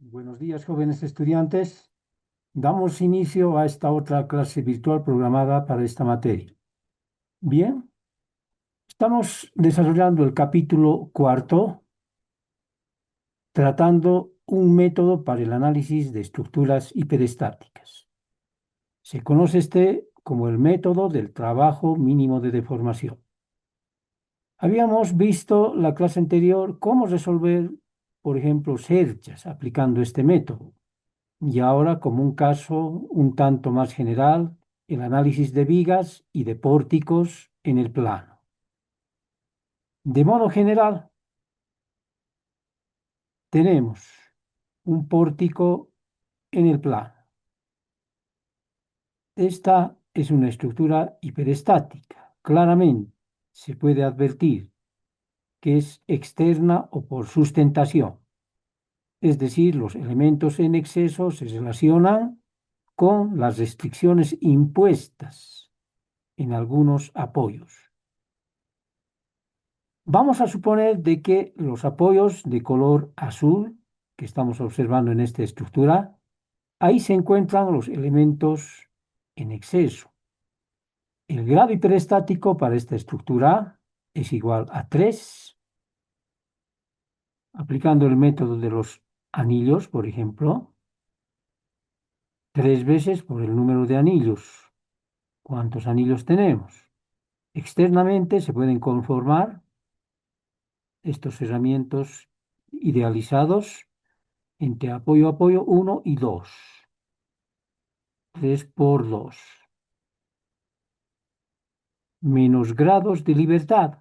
Buenos días, jóvenes estudiantes. Damos inicio a esta otra clase virtual programada para esta materia. Bien, estamos desarrollando el capítulo cuarto, tratando un método para el análisis de estructuras hiperestáticas. Se conoce este como el método del trabajo mínimo de deformación. Habíamos visto la clase anterior cómo resolver, por ejemplo, cerchas aplicando este método. Y ahora, como un caso un tanto más general, el análisis de vigas y de pórticos en el plano. De modo general, tenemos un pórtico en el plano. Esta es una estructura hiperestática. Claramente se puede advertir que es externa o por sustentación. Es decir, los elementos en exceso se relacionan con las restricciones impuestas en algunos apoyos. Vamos a suponer de que los apoyos de color azul que estamos observando en esta estructura, ahí se encuentran los elementos en exceso. El grado hiperestático para esta estructura es igual a 3. Aplicando el método de los anillos, por ejemplo, 3 veces por el número de anillos. ¿Cuántos anillos tenemos? Externamente se pueden conformar estos cerramientos idealizados entre apoyo, apoyo 1 y 2. 3 por 2. Menos grados de libertad.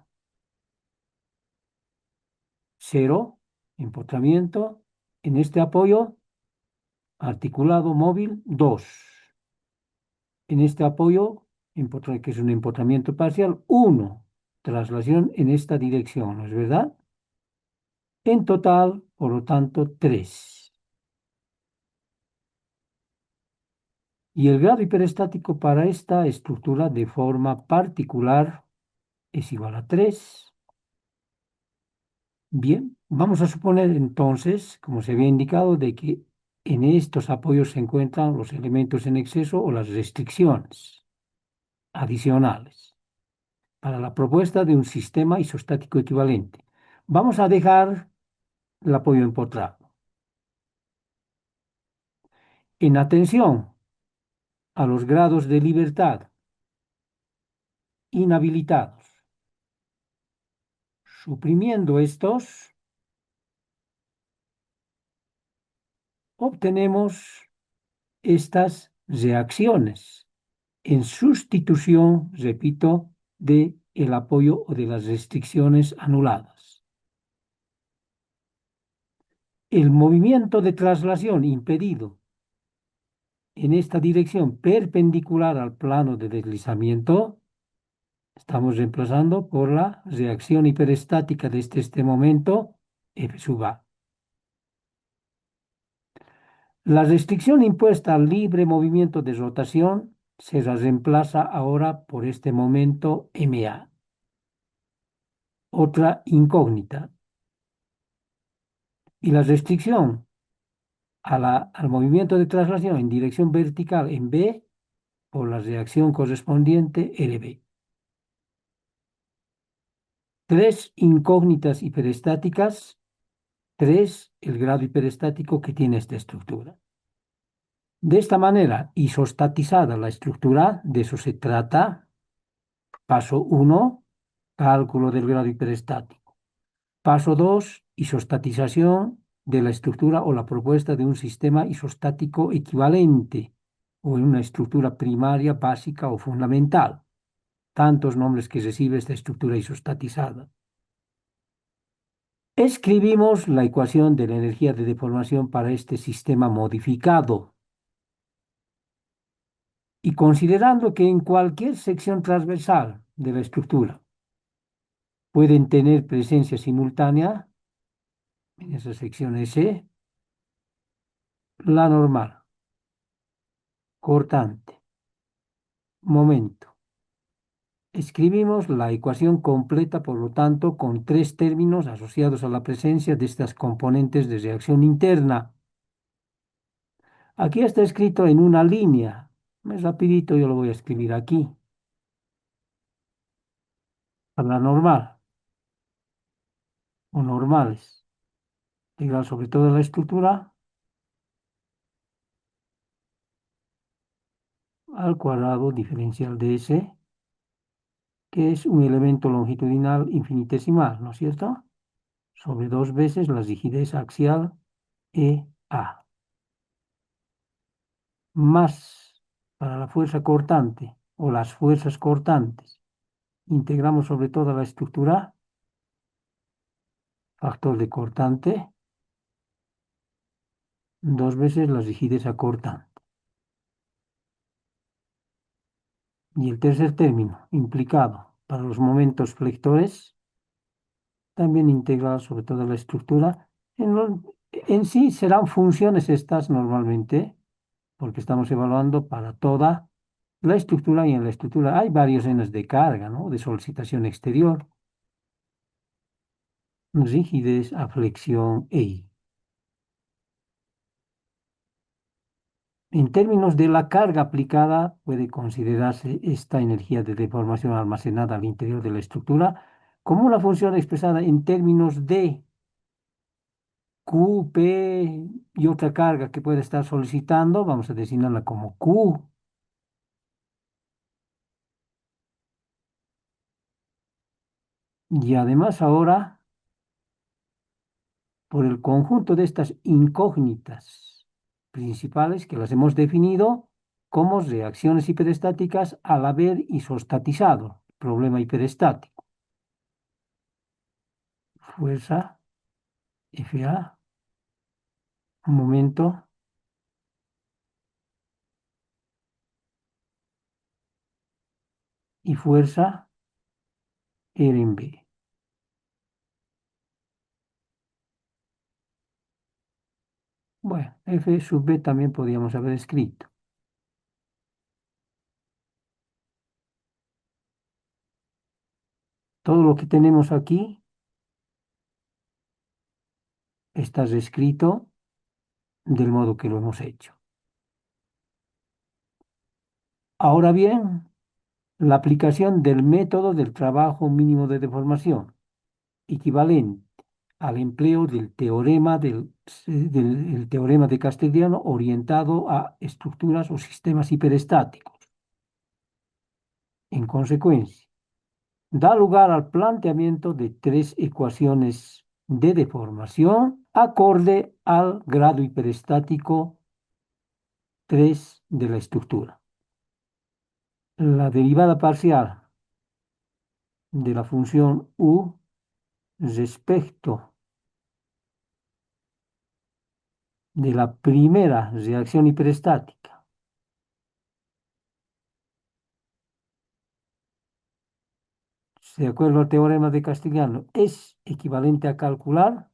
0. Empotramiento. En este apoyo, articulado móvil 2. En este apoyo, que es un empotramiento parcial, 1. Traslación en esta dirección, ¿no es verdad? En total, por lo tanto, 3. Y el grado hiperestático para esta estructura de forma particular es igual a 3. Bien, vamos a suponer entonces, como se había indicado, de que en estos apoyos se encuentran los elementos en exceso o las restricciones adicionales para la propuesta de un sistema isostático equivalente. Vamos a dejar el apoyo empotrado. En atención a los grados de libertad inhabilitados, suprimiendo estos, obtenemos estas reacciones en sustitución, repito, de el apoyo o de las restricciones anuladas. El movimiento de traslación impedido en esta dirección perpendicular al plano de deslizamiento, estamos reemplazando por la reacción hiperestática de este momento, F sub A. La restricción impuesta al libre movimiento de rotación se la reemplaza ahora por este momento MA. Otra incógnita. Y la restricción al movimiento de traslación en dirección vertical en B por la reacción correspondiente LB. 3 incógnitas hiperestáticas. 3 el grado hiperestático que tiene esta estructura. De esta manera, isostatizada la estructura, de eso se trata. Paso 1, cálculo del grado hiperestático. Paso 2, isostatización de la estructura o la propuesta de un sistema isostático equivalente o en una estructura primaria, básica o fundamental. Tantos nombres que recibe esta estructura isostatizada. Escribimos la ecuación de la energía de deformación para este sistema modificado. Y considerando que en cualquier sección transversal de la estructura pueden tener presencia simultánea, en esa sección S, la normal, cortante, momento. Escribimos la ecuación completa, por lo tanto, con 3 términos asociados a la presencia de estas componentes de reacción interna. Aquí está escrito en una línea. Es rapidito, yo lo voy a escribir aquí. Para la normal o normales. Integral sobre toda la estructura al cuadrado diferencial de S, que es un elemento longitudinal infinitesimal, ¿no es cierto? Sobre dos veces la rigidez axial EA, más para la fuerza cortante o las fuerzas cortantes. Integramos sobre toda la estructura, factor de cortante, dos veces la rigidez cortante. Y el tercer término, implicado para los momentos flectores, también integrado sobre toda la estructura. En sí serán funciones estas normalmente, porque estamos evaluando para toda la estructura y en la estructura hay varios enes de carga, ¿no? De solicitación exterior, rigidez, flexión e I. En términos de la carga aplicada, puede considerarse esta energía de deformación almacenada al interior de la estructura como una función expresada en términos de Q, P y otra carga que puede estar solicitando, vamos a designarla como Q. Y además ahora, por el conjunto de estas incógnitas principales que las hemos definido como reacciones hiperestáticas al haber isostatizado problema hiperestático. Fuerza, Fa, momento y fuerza, R en B. Bueno, F sub B también podríamos haber escrito. Todo lo que tenemos aquí está reescrito del modo que lo hemos hecho. Ahora bien, la aplicación del método del trabajo mínimo de deformación, equivalente al empleo del teorema el teorema de Castigliano orientado a estructuras o sistemas hiperestáticos. En consecuencia, da lugar al planteamiento de tres ecuaciones de deformación acorde al grado hiperestático 3 de la estructura. La derivada parcial de la función u respecto de la primera reacción hiperestática de acuerdo al teorema de Castigliano es equivalente a calcular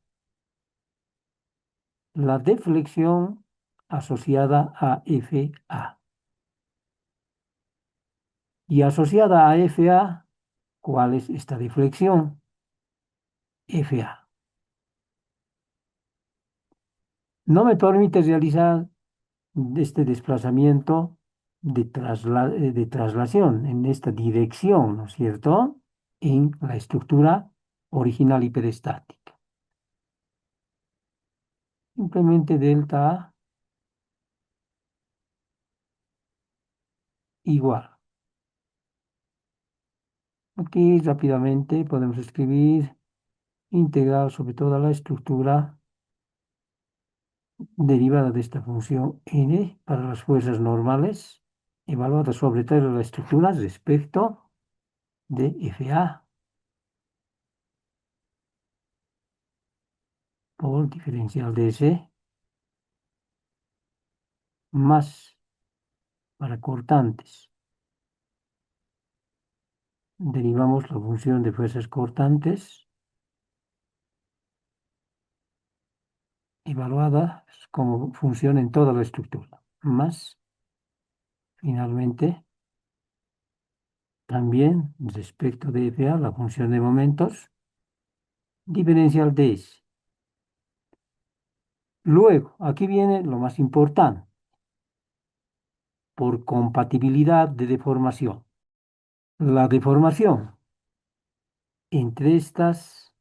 la deflexión asociada a FA. Y asociada a FA, ¿cuál es esta deflexión? FA. No me permite realizar este desplazamiento de traslación en esta dirección, ¿no es cierto? En la estructura original hiperestática. Simplemente delta A igual. Aquí rápidamente podemos escribir integral sobre toda la estructura derivada de esta función n para las fuerzas normales, evaluada sobre toda la estructura respecto de FA por diferencial de S más para cortantes. Derivamos la función de fuerzas cortantes evaluada como función en toda la estructura, más finalmente también respecto de FA la función de momentos diferencial de S. Luego, aquí viene lo más importante. por compatibilidad de deformación. La deformación entre estas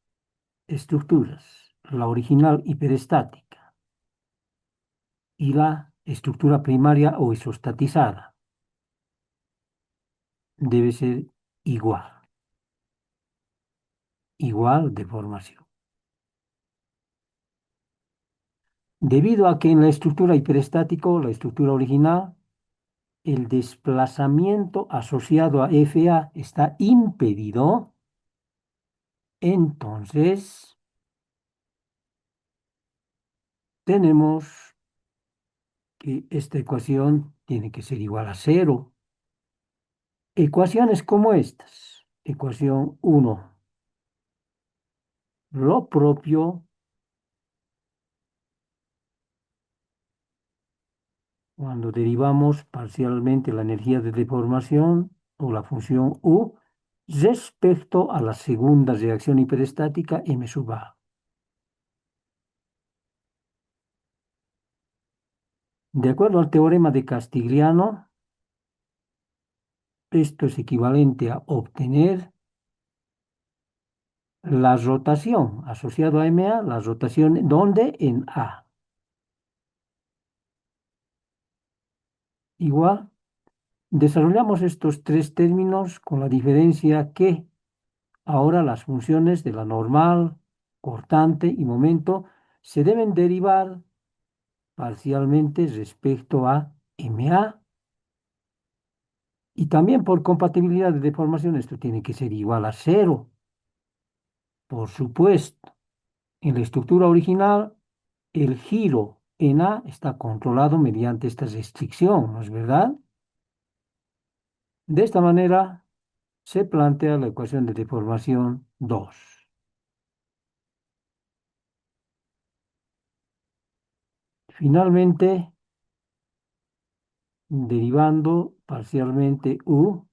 estructuras, la original hiperestática y la estructura primaria o isostatizada, debe ser igual, igual deformación. Debido a que en la estructura hiperestático, la estructura original, el desplazamiento asociado a FA está impedido, entonces tenemos que esta ecuación tiene que ser igual a cero. Ecuaciones como estas. Ecuación 1. Lo propio cuando derivamos parcialmente la energía de deformación o la función U respecto a la segunda reacción hiperestática M sub A. De acuerdo al teorema de Castigliano, esto es equivalente a obtener la rotación asociada a MA, la rotación ¿dónde? En A. Igual, desarrollamos estos tres términos con la diferencia que ahora las funciones de la normal, cortante y momento se deben derivar parcialmente respecto a MA y también por compatibilidad de deformación esto tiene que ser igual a cero. Por supuesto, en la estructura original el giro en A está controlado mediante esta restricción, ¿no es verdad? De esta manera se plantea la ecuación de deformación 2. Finalmente, derivando parcialmente U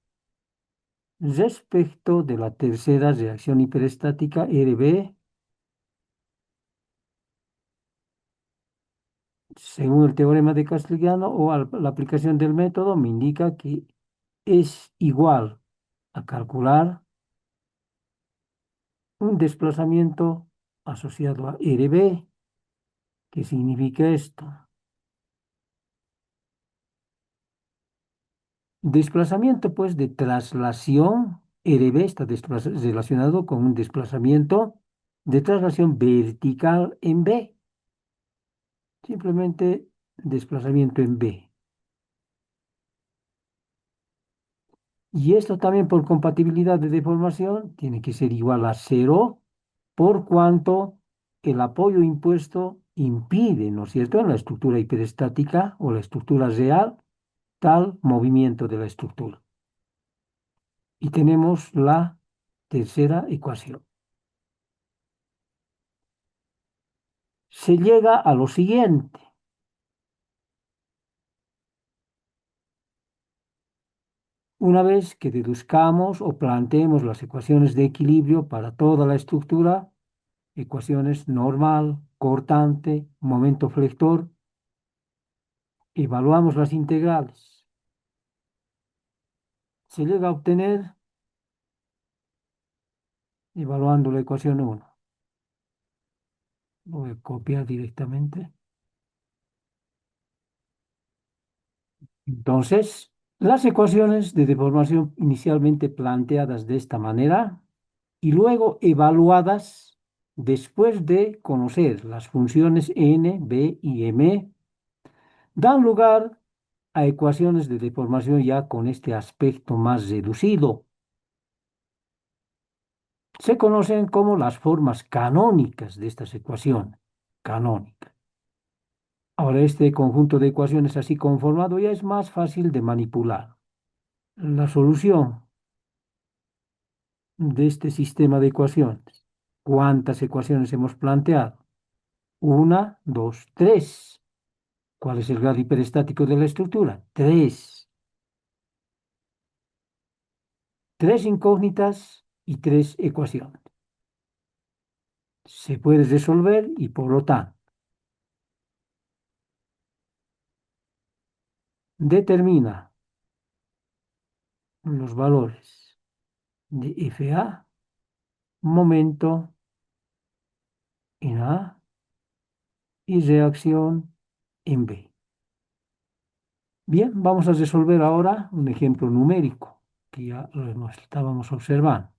respecto de la tercera reacción hiperestática RB, según el teorema de Castigliano o la aplicación del método, me indica que es igual a calcular un desplazamiento asociado a RB. ¿Qué significa esto? Desplazamiento, pues, de traslación. RB está relacionado con un desplazamiento de traslación vertical en B. Simplemente desplazamiento en B. Y esto también por compatibilidad de deformación tiene que ser igual a cero, por cuanto el apoyo impuesto impide, ¿no es cierto?, en la estructura hiperestática o la estructura real, tal movimiento de la estructura. Y tenemos la tercera ecuación. Se llega a lo siguiente. Una vez que deduzcamos o planteemos las ecuaciones de equilibrio para toda la estructura, ecuaciones normal, cortante, momento flector, evaluamos las integrales. Se llega a obtener evaluando la ecuación 1. Voy a copiar directamente. Entonces, las ecuaciones de deformación inicialmente planteadas de esta manera y luego evaluadas después de conocer las funciones n, b y m, dan lugar a ecuaciones de deformación ya con este aspecto más reducido. Se conocen como las formas canónicas de estas ecuaciones. Canónicas. Ahora, este conjunto de ecuaciones así conformado ya es más fácil de manipular. La solución de este sistema de ecuaciones. ¿Cuántas ecuaciones hemos planteado? Una, dos, tres. ¿Cuál es el grado hiperestático de la estructura? Tres. Tres incógnitas y tres ecuaciones. Se puede resolver y por lo tanto Determina los valores de FA, momento en A y reacción en B. Bien, vamos a resolver ahora un ejemplo numérico que ya lo estábamos observando.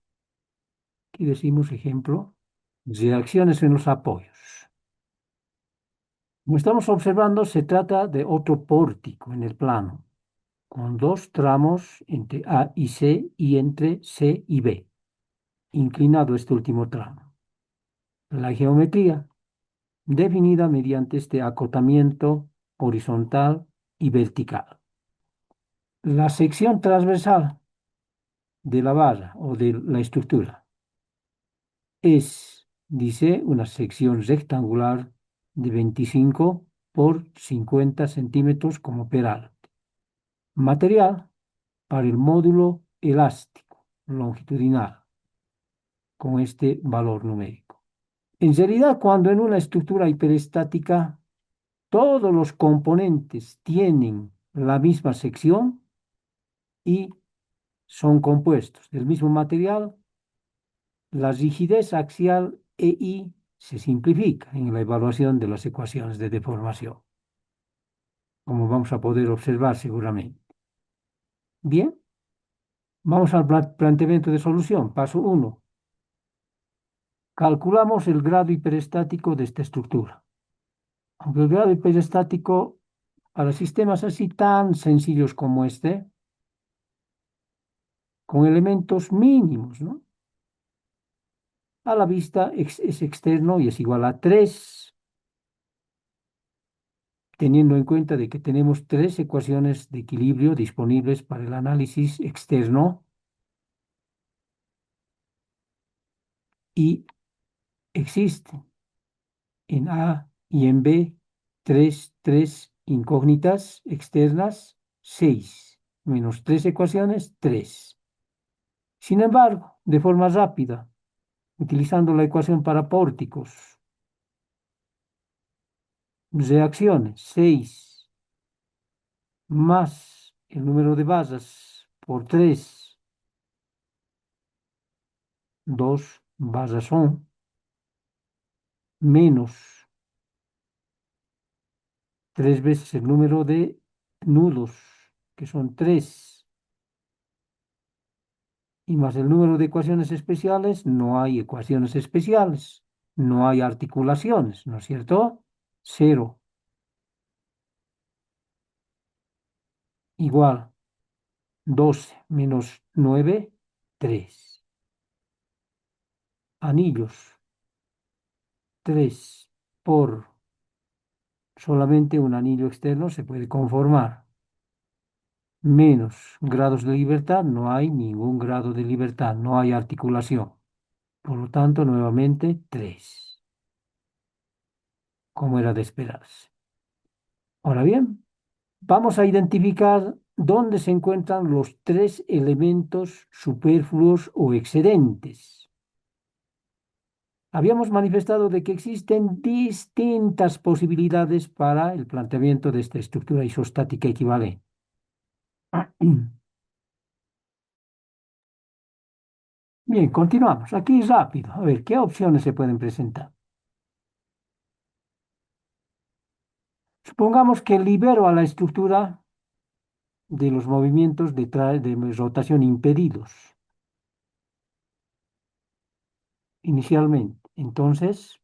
Aquí decimos ejemplo, reacciones en los apoyos. Como estamos observando, se trata de otro pórtico en el plano, con dos tramos entre A y C y entre C y B, inclinado este último tramo. La geometría, definida mediante este acotamiento horizontal y vertical. La sección transversal de la barra o de la estructura es, dice, una sección rectangular de 25 por 50 centímetros como peral. Material para el módulo elástico longitudinal con este valor numérico. En realidad, cuando en una estructura hiperestática todos los componentes tienen la misma sección y son compuestos del mismo material, la rigidez axial EI se simplifica en la evaluación de las ecuaciones de deformación, como vamos a poder observar seguramente. Bien, vamos al planteamiento de solución. Paso 1. Calculamos el grado hiperestático de esta estructura. Aunque el grado hiperestático para sistemas así tan sencillos como este, con elementos mínimos, ¿no? A la vista es externo y es igual a 3, teniendo en cuenta de que tenemos tres ecuaciones de equilibrio disponibles para el análisis externo y existen en A y en B tres incógnitas externas, 6 menos tres ecuaciones, 3. Sin embargo, de forma rápida, utilizando la ecuación para pórticos, reacciones 6 más el número de basas por 3, 2 basas son, menos 3 veces el número de nudos, que son 3, y más el número de ecuaciones especiales, no hay ecuaciones especiales, no hay articulaciones, ¿no es cierto? 0 igual 12 menos 9, 3. Anillos, 3 por solamente un anillo externo se puede conformar. Menos grados de libertad, no hay ningún grado de libertad, no hay articulación. Por lo tanto, nuevamente 3, como era de esperarse. Ahora bien, vamos a identificar dónde se encuentran los tres elementos superfluos o excedentes. Habíamos manifestado de que existen distintas posibilidades para el planteamiento de esta estructura isostática equivalente. Bien, continuamos. Aquí rápido. A ver, ¿qué opciones se pueden presentar? Supongamos que libero a la estructura de los movimientos de rotación impedidos inicialmente. Entonces,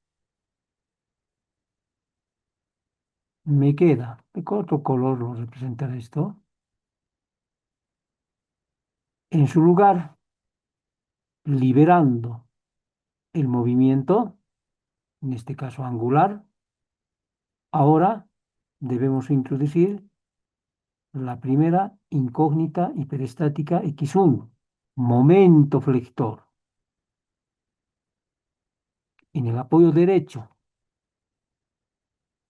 me queda, ¿con otro color lo representar esto? En su lugar, liberando el movimiento, en este caso angular, ahora debemos introducir la primera incógnita hiperestática X1, momento flector. En el apoyo derecho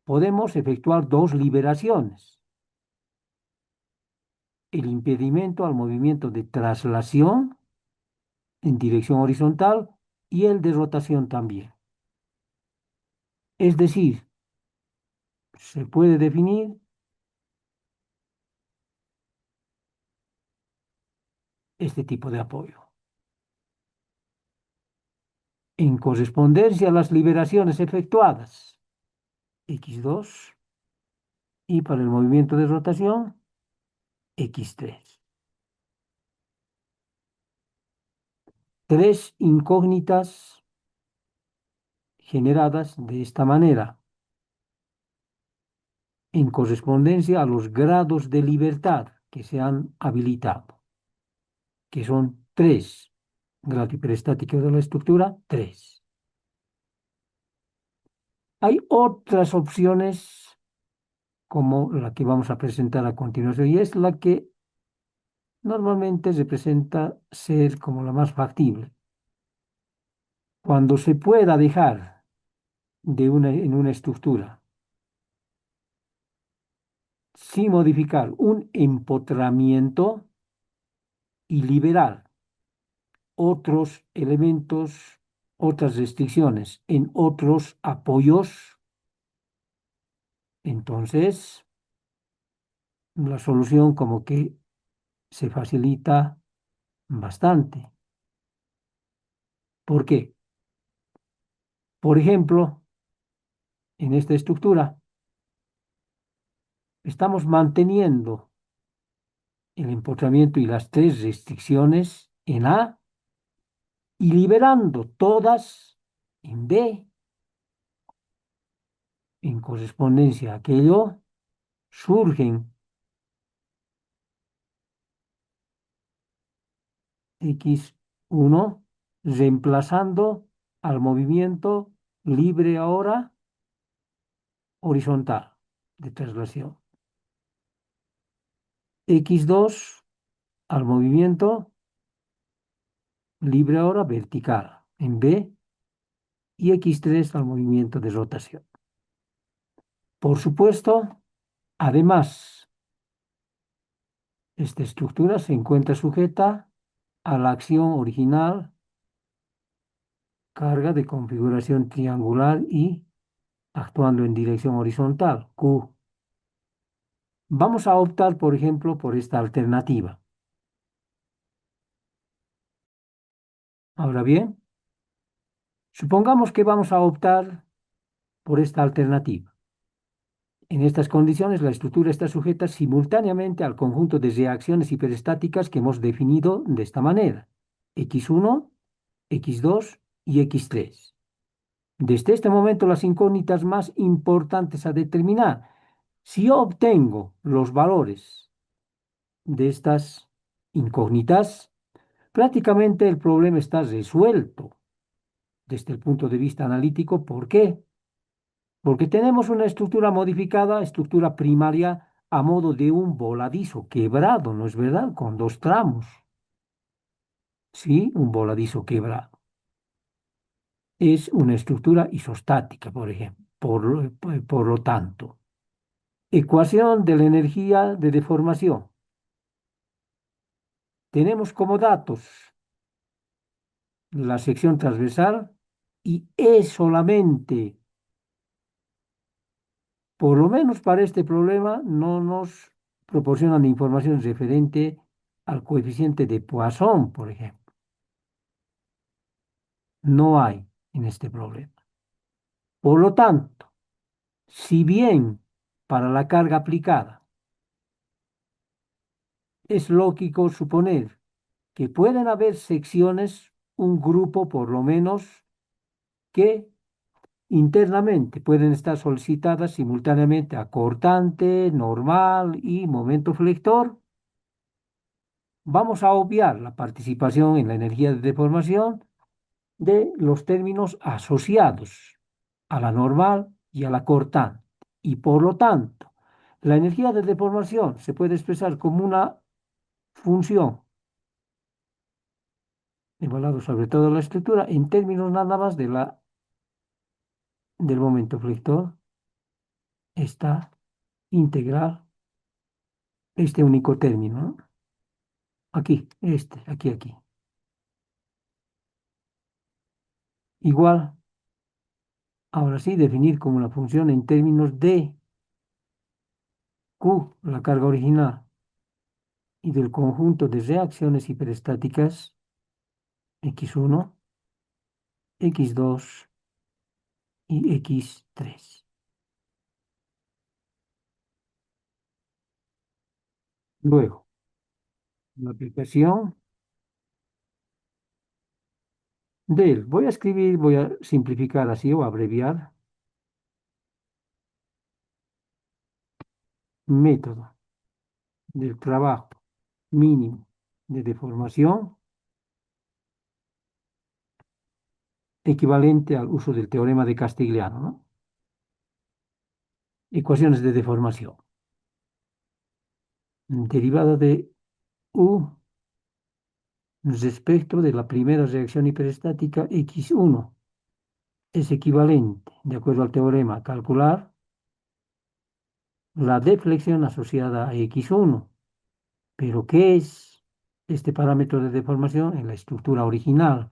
podemos efectuar dos liberaciones. El impedimento al movimiento de traslación en dirección horizontal y el de rotación también. Es decir, se puede definir este tipo de apoyo. En correspondencia a las liberaciones efectuadas, x2, y para el movimiento de rotación, x3. Tres incógnitas generadas de esta manera, en correspondencia a los grados de libertad que se han habilitado, que son tres. Grado hiperestático de la estructura, tres. Hay otras opciones como la que vamos a presentar a continuación y es la que normalmente se presenta ser como la más factible. Cuando se pueda dejar en una estructura sin modificar un empotramiento y liberar otros elementos, otras restricciones en otros apoyos, entonces la solución como que se facilita bastante. ¿Por qué? Por ejemplo, en esta estructura estamos manteniendo el empotramiento y las tres restricciones en A y liberando todas en B. En correspondencia a aquello, surgen x1 reemplazando al movimiento libre ahora horizontal de traslación. X2 al movimiento libre ahora vertical en B y X3 al movimiento de rotación. Por supuesto, además, esta estructura se encuentra sujeta a la acción original, carga de configuración triangular y actuando en dirección horizontal, Q. Vamos a optar, por ejemplo, por esta alternativa. Ahora bien, supongamos que vamos a optar por esta alternativa. En estas condiciones, la estructura está sujeta simultáneamente al conjunto de reacciones hiperestáticas que hemos definido de esta manera: x1, x2 y x3. Desde este momento, las incógnitas más importantes a determinar. Si yo obtengo los valores de estas incógnitas, prácticamente el problema está resuelto desde el punto de vista analítico. ¿Por qué? Porque tenemos una estructura modificada, estructura primaria, a modo de un voladizo quebrado, ¿no es verdad? Con dos tramos. Sí, un voladizo quebrado. Es una estructura isostática, por ejemplo. Por lo tanto, ecuación de la energía de deformación. Tenemos como datos la sección transversal y es solamente, por lo menos para este problema, no nos proporcionan información referente al coeficiente de Poisson, por ejemplo. No hay en este problema. Por lo tanto, si bien para la carga aplicada es lógico suponer que pueden haber secciones, un grupo por lo menos, que internamente pueden estar solicitadas simultáneamente a cortante, normal y momento flector, vamos a obviar la participación en la energía de deformación de los términos asociados a la normal y a la cortante. Y por lo tanto, la energía de deformación se puede expresar como una función evaluada sobre todo la estructura en términos nada más del momento flector, está integral este único término, ¿no? Aquí, aquí. Igual, ahora sí, definir como una función en términos de Q, la carga original, y del conjunto de reacciones hiperestáticas x1, x2 y x3. Luego, la aplicación voy a escribir, voy a simplificar así o abreviar, método del trabajo mínimo de deformación equivalente al uso del teorema de Castigliano, ¿no? Ecuaciones de deformación. Derivada de U respecto de la primera reacción hiperestática x1 es equivalente, de acuerdo al teorema, a calcular la deflexión asociada a x1. Pero ¿qué es este parámetro de deformación en la estructura original?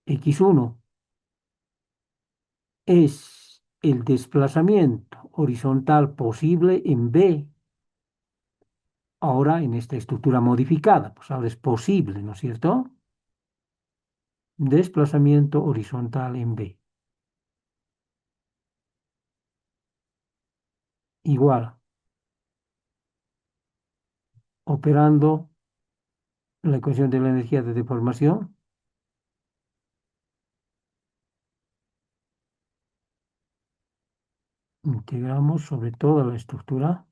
X1 es el desplazamiento horizontal posible en B, ahora en esta estructura modificada. Pues ahora es posible, ¿no es cierto? Desplazamiento horizontal en B. Igual, operando la ecuación de la energía de deformación, integramos sobre toda la estructura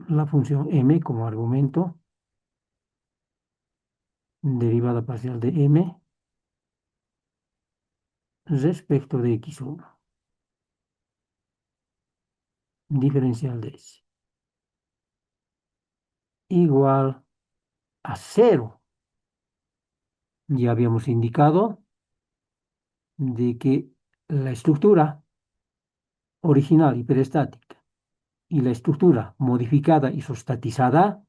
la función m como argumento, derivada parcial de m respecto de x1, diferencial de s, igual a 0. Ya habíamos indicado de que la estructura original hiperestática y la estructura modificada isostatizada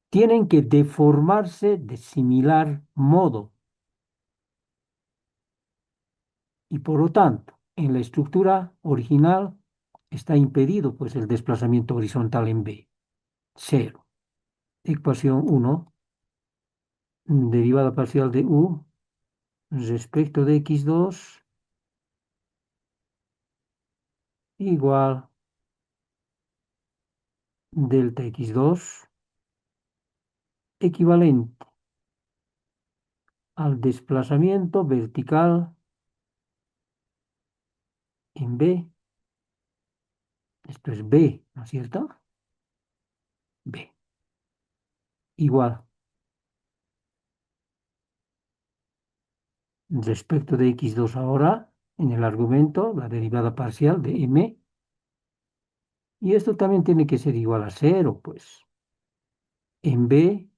tienen que deformarse de similar modo y por lo tanto en la estructura original está impedido pues el desplazamiento horizontal en B. 0. Ecuación 1, derivada parcial de U respecto de x2 igual delta x2 equivalente al desplazamiento vertical en B. Esto es B, ¿no es cierto? B. Igual respecto de x2 ahora, en el argumento, la derivada parcial de m. Y esto también tiene que ser igual a 0, pues. En B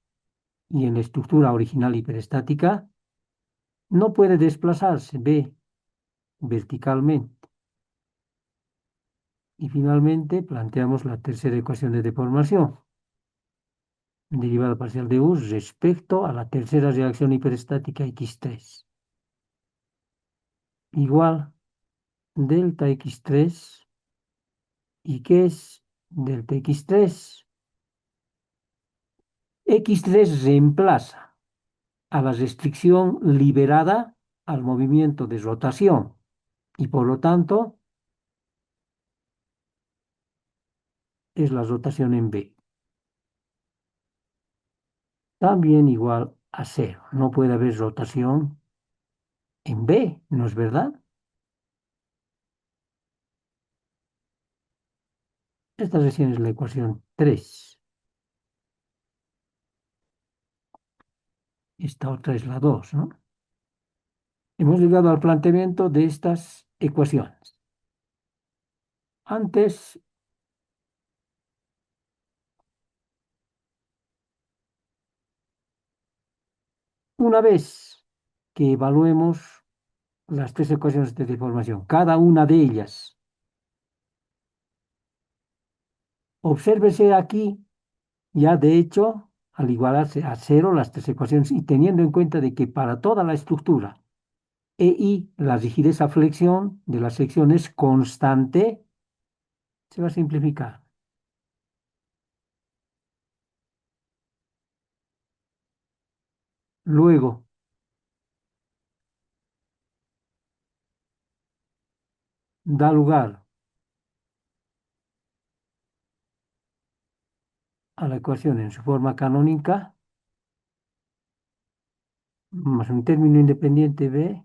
y en la estructura original hiperestática no puede desplazarse B verticalmente. Y finalmente planteamos la tercera ecuación de deformación, derivada parcial de U respecto a la tercera reacción hiperestática x3. Igual delta x3. ¿Y qué es delta x3? X3 reemplaza a la restricción liberada al movimiento de rotación y por lo tanto es la rotación en B. También igual a 0. No puede haber rotación en B, ¿no es verdad? Esta recién es la ecuación 3. Esta otra es la 2, ¿no? Hemos llegado al planteamiento de estas ecuaciones. Antes, una vez que evaluemos las tres ecuaciones de deformación, cada una de ellas, obsérvese aquí, ya de hecho, al igualarse a 0 las tres ecuaciones y teniendo en cuenta de que para toda la estructura y la rigidez a flexión de la sección es constante, se va a simplificar. Luego, da lugar a la ecuación en su forma canónica, más un término independiente b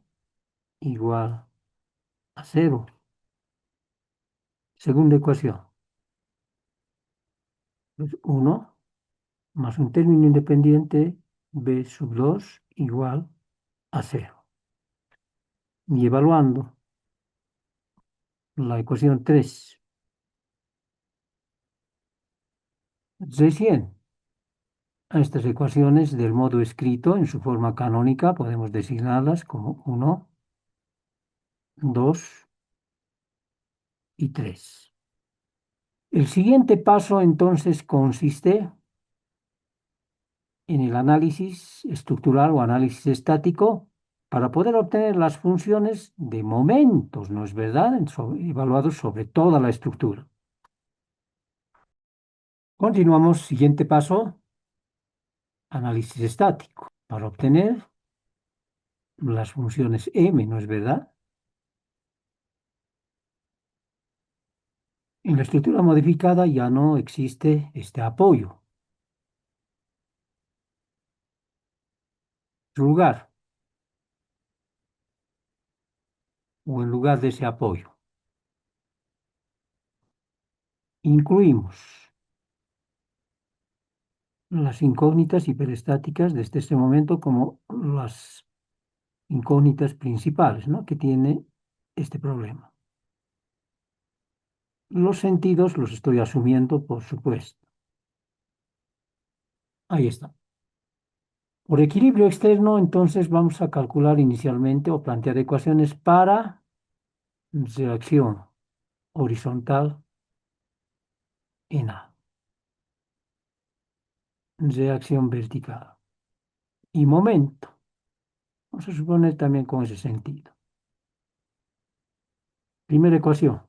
igual a cero. Segunda ecuación, pues 1 más un término independiente b sub 2 igual a cero. Y evaluando la ecuación 3 recién a estas ecuaciones del modo escrito en su forma canónica podemos designarlas como 1, 2 y 3. El siguiente paso entonces consiste en el análisis estructural o análisis estático para poder obtener las funciones de momentos, ¿no es verdad? Evaluados sobre toda la estructura. Continuamos, siguiente paso, análisis estático, para obtener las funciones m, ¿no es verdad? En la estructura modificada ya no existe este apoyo. En su lugar, o en lugar de ese apoyo, incluimos las incógnitas hiperestáticas desde este momento como las incógnitas principales, ¿no?, que tiene este problema. Los sentidos los estoy asumiendo, por supuesto. Ahí está. Por equilibrio externo, entonces vamos a calcular inicialmente o plantear ecuaciones para reacción horizontal en A, reacción vertical y momento. Vamos a suponer también con ese sentido. Primera ecuación,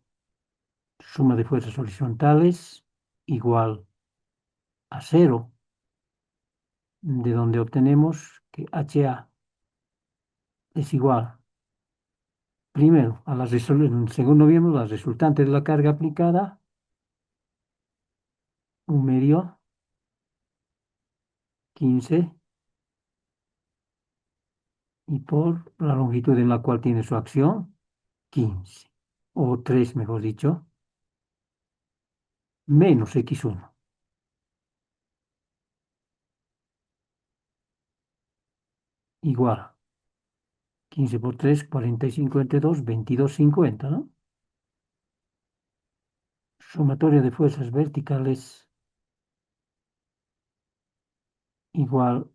suma de fuerzas horizontales igual a cero, de donde obtenemos que HA es igual, primero, según vimos, la resultante de la carga aplicada, 1 medio, 15, y por la longitud en la cual tiene su acción, 15, o 3, mejor dicho, menos x1, igual 15 por 3, 45 entre 2, 22,50, ¿no? Sumatoria de fuerzas verticales igual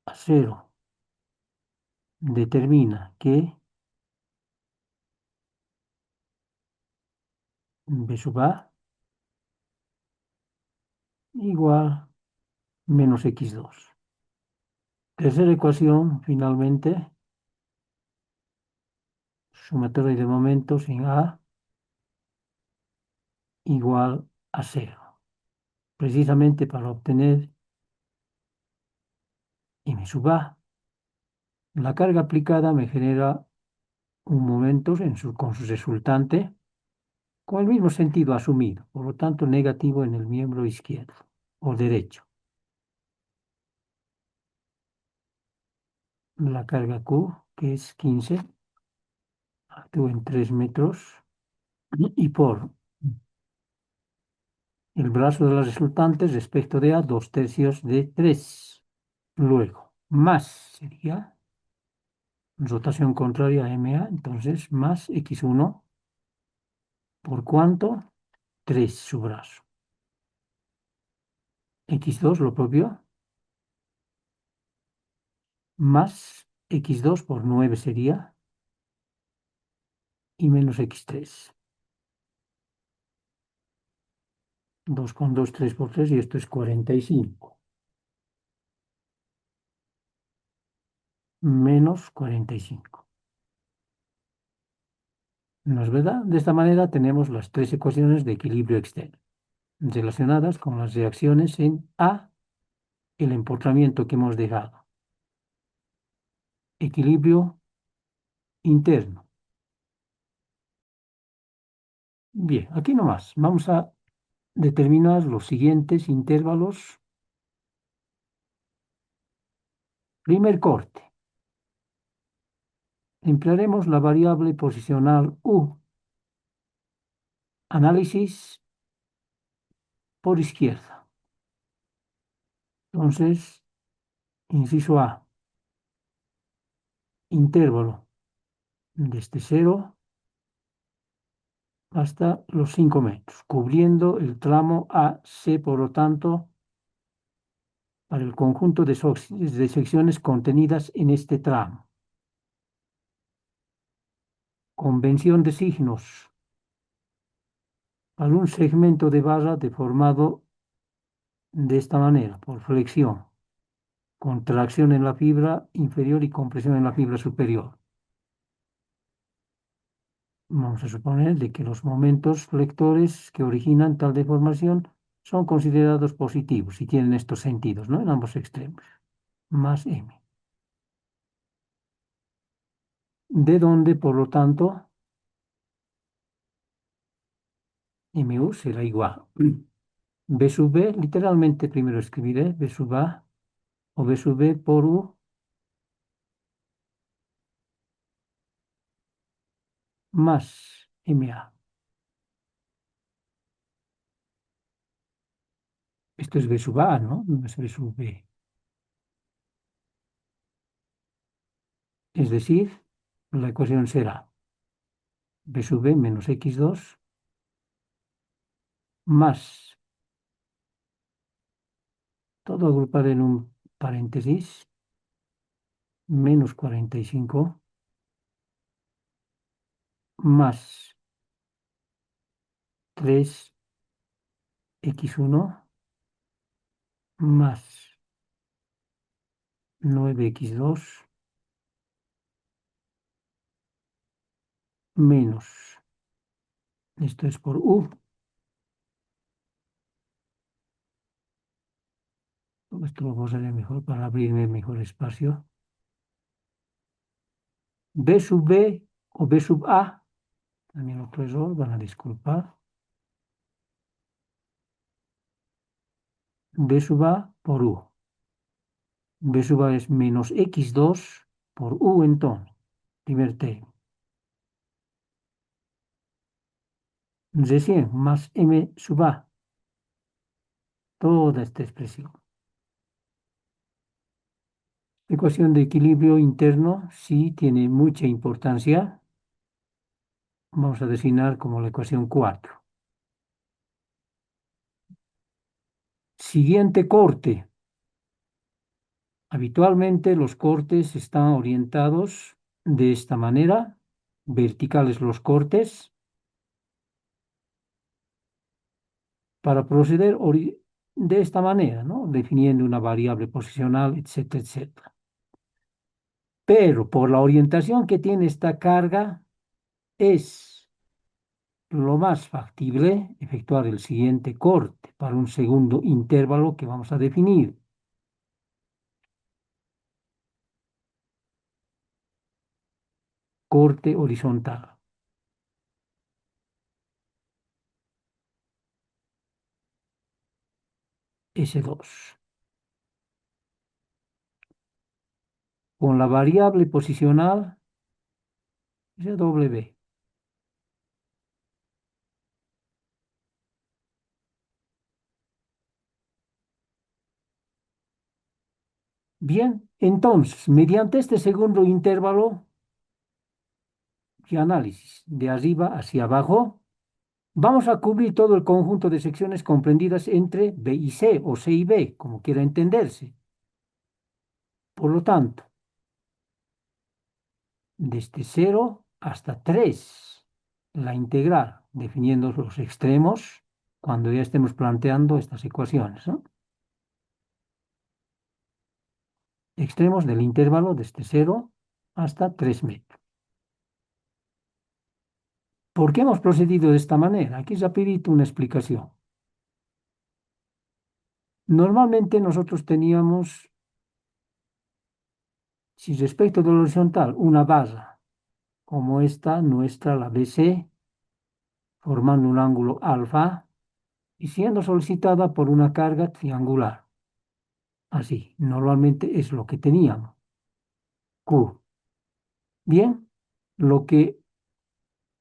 a cero. Determina que B sub A igual menos x2. Tercera ecuación, finalmente, sumatoria de momentos en A igual a cero. Precisamente para obtener M sub A, la carga aplicada me genera un momento con su resultante con el mismo sentido asumido, por lo tanto negativo en el miembro izquierdo o derecho. La carga Q, que es 15, actúa en 3 metros y por el brazo de la resultante respecto de A, 2/3 de 3. Luego, más sería rotación contraria a MA, entonces más X1 por cuánto, 3 su brazo. X2 lo propio, más X2 por 9 sería, y menos X3. 2 con 2, 3 por 3, y esto es 45. Menos 45. ¿No es verdad? De esta manera tenemos las tres ecuaciones de equilibrio externo relacionadas con las reacciones en A, el empotramiento que hemos dejado. Equilibrio interno. Bien, aquí nomás. Vamos a determinar los siguientes intervalos. Primer corte. Emplearemos la variable posicional U. Análisis por izquierda. Entonces, inciso A, intervalo desde 0 hasta los 5 metros, cubriendo el tramo AC, por lo tanto, para el conjunto de secciones contenidas en este tramo. Convención de signos. Para un segmento de barra deformado de esta manera, por flexión, contracción en la fibra inferior y compresión en la fibra superior. Vamos a suponer de que los momentos flectores que originan tal deformación son considerados positivos y tienen estos sentidos, ¿no? En ambos extremos, más m. De donde, por lo tanto, mu será igual. B sub B, literalmente primero escribiré B sub A o B sub B por U más MA. Esto es B sub A, ¿no? No es B sub B. Es decir, la ecuación será B sub B menos X2 más, todo agrupar en un paréntesis, menos 45 más 3x1 más 9x2 menos, esto es por U, esto lo posaré mejor para abrirme mejor espacio, B sub B o B sub A, también otro error, van a disculpar, B sub A por U. B sub A es menos X2 por U entonces, primer término. De 100 más M sub A, toda esta expresión. Ecuación de equilibrio interno sí tiene mucha importancia. Vamos a designar como la ecuación 4. Siguiente corte. Habitualmente los cortes están orientados de esta manera, verticales los cortes, para proceder de esta manera, ¿no? Definiendo una variable posicional, etcétera, etcétera. Pero por la orientación que tiene esta carga, es lo más factible efectuar el siguiente corte para un segundo intervalo que vamos a definir. Corte horizontal. S2. Con la variable posicional W. Bien, entonces, mediante este segundo intervalo de análisis de arriba hacia abajo, vamos a cubrir todo el conjunto de secciones comprendidas entre B y C, o C y B, como quiera entenderse. Por lo tanto, desde 0 hasta 3, la integral, definiendo los extremos, cuando ya estemos planteando estas ecuaciones, ¿no? Extremos del intervalo desde 0 hasta 3 metros. ¿Por qué hemos procedido de esta manera? Aquí rapidito una explicación. Normalmente nosotros teníamos, si respecto del horizontal, una barra como esta, nuestra, la BC, formando un ángulo alfa y siendo solicitada por una carga triangular. Así, normalmente es lo que teníamos. Q. Bien, lo que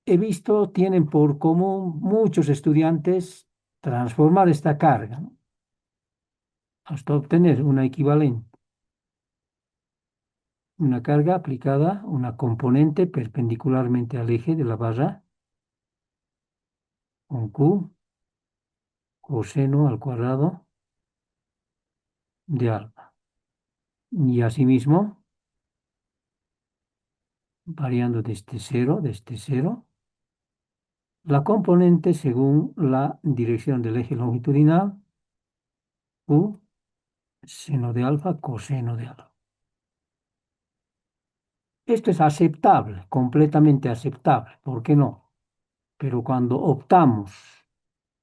he visto tienen por común muchos estudiantes transformar esta carga, ¿no? Hasta obtener una equivalente. Una carga aplicada, una componente perpendicularmente al eje de la barra, con Q, coseno al cuadrado de alfa. Y asimismo, variando desde cero, la componente según la dirección del eje longitudinal, Q, seno de alfa, coseno de alfa. Esto es aceptable, completamente aceptable, ¿por qué no? Pero cuando optamos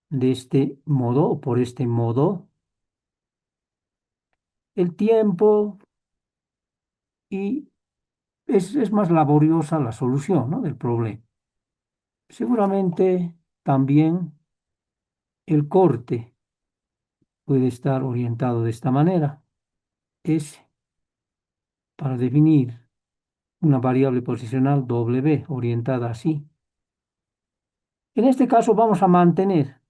de este modo o por este modo, el tiempo y es más laboriosa la solución, ¿no?, del problema. Seguramente también el corte puede estar orientado de esta manera. Es para definir una variable posicional W orientada así. En este caso vamos a mantener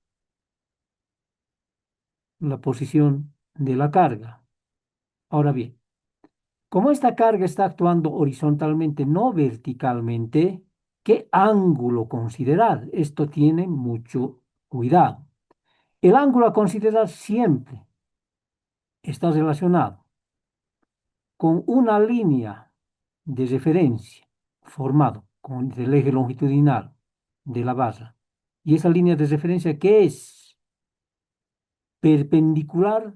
la posición de la carga. Ahora bien, como esta carga está actuando horizontalmente, no verticalmente, ¿qué ángulo considerar? Esto tiene mucho cuidado. El ángulo a considerar siempre está relacionado con una línea de referencia formado con el eje longitudinal de la barra. Y esa línea de referencia que es perpendicular